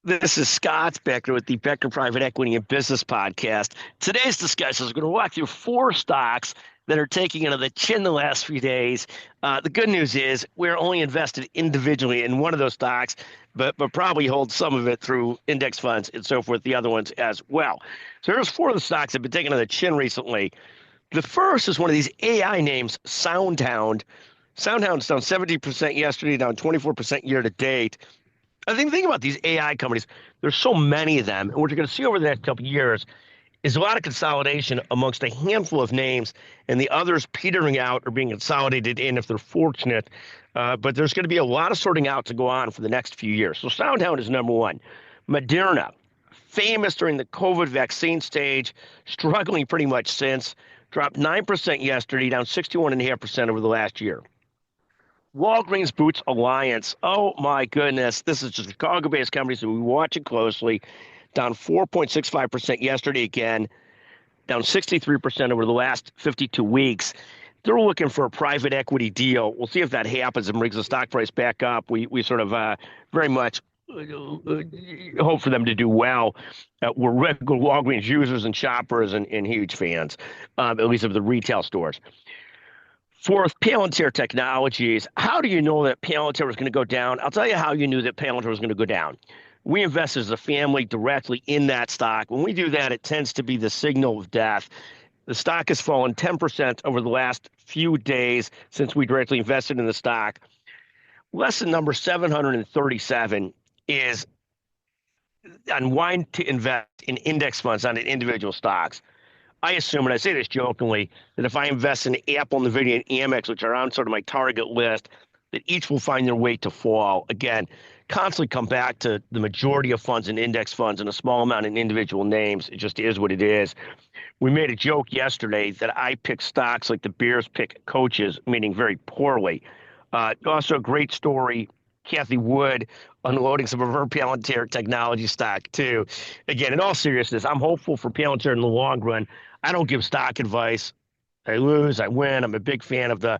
This is Scott Becker with the Becker Private Equity and Business Podcast. Today's discussion is going to walk through four stocks that are taking into the chin the last few days. The good news is we're only invested individually in one of those stocks, but probably hold some of it through index funds and so forth, the other ones as well. So there's four of the stocks that have been taken on the chin recently. The first is one of these AI names, SoundHound. SoundHound's down 70% yesterday, down 24% year to date. I think the thing about these AI companies, there's so many of them, and what you're going to see over the next couple of years is a lot of consolidation amongst a handful of names, and the others petering out or being consolidated in if they're fortunate. But there's going to be a lot of sorting out to go on for the next few years. So SoundHound is number one. Moderna, famous during the COVID vaccine stage, struggling pretty much since, dropped 9% yesterday, down 61.5% over the last year. Walgreens Boots Alliance. Oh my goodness. This is a Chicago-based company, so we watch it closely. Down 4.65% yesterday again, down 63% over the last 52 weeks. They're looking for a private equity deal. We'll see if that happens and brings the stock price back up. We sort of very much hope for them to do well. We're regular Walgreens users and shoppers and huge fans, at least of the retail stores. Fourth, Palantir Technologies. How do you know that Palantir was going to go down? I'll tell you how you knew that Palantir was going to go down. We invest as a family directly in that stock. When we do that, it tends to be the signal of death. The stock has fallen 10% over the last few days since we directly invested in the stock. Lesson number 737 is on why to invest in index funds, not in individual stocks. I assume, and I say this jokingly, that if I invest in Apple, NVIDIA, and Amex, which are on sort of my target list, that each will find their way to fall. Again, constantly come back to the majority of funds and index funds and a small amount in individual names. It just is what it is. We made a joke yesterday that I pick stocks like the Bears pick coaches, meaning very poorly. Also, a great story. Kathy Wood unloading some of her Palantir technology stock, too. Again, in all seriousness, I'm hopeful for Palantir in the long run. I don't give stock advice. I lose, I win. I'm a big fan of the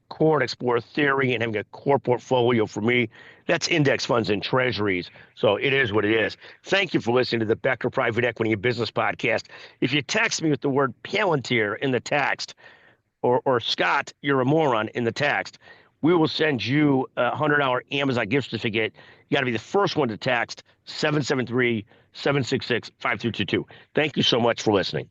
core and explore theory and having a core portfolio. For me, that's index funds and treasuries. So it is what it is. Thank you for listening to the Becker Private Equity and Business Podcast. If you text me with the word Palantir in the text, or Scott, you're a moron in the text, we will send you a $100 Amazon gift certificate. You got to be the first one to text 773-766-5322. Thank you so much for listening.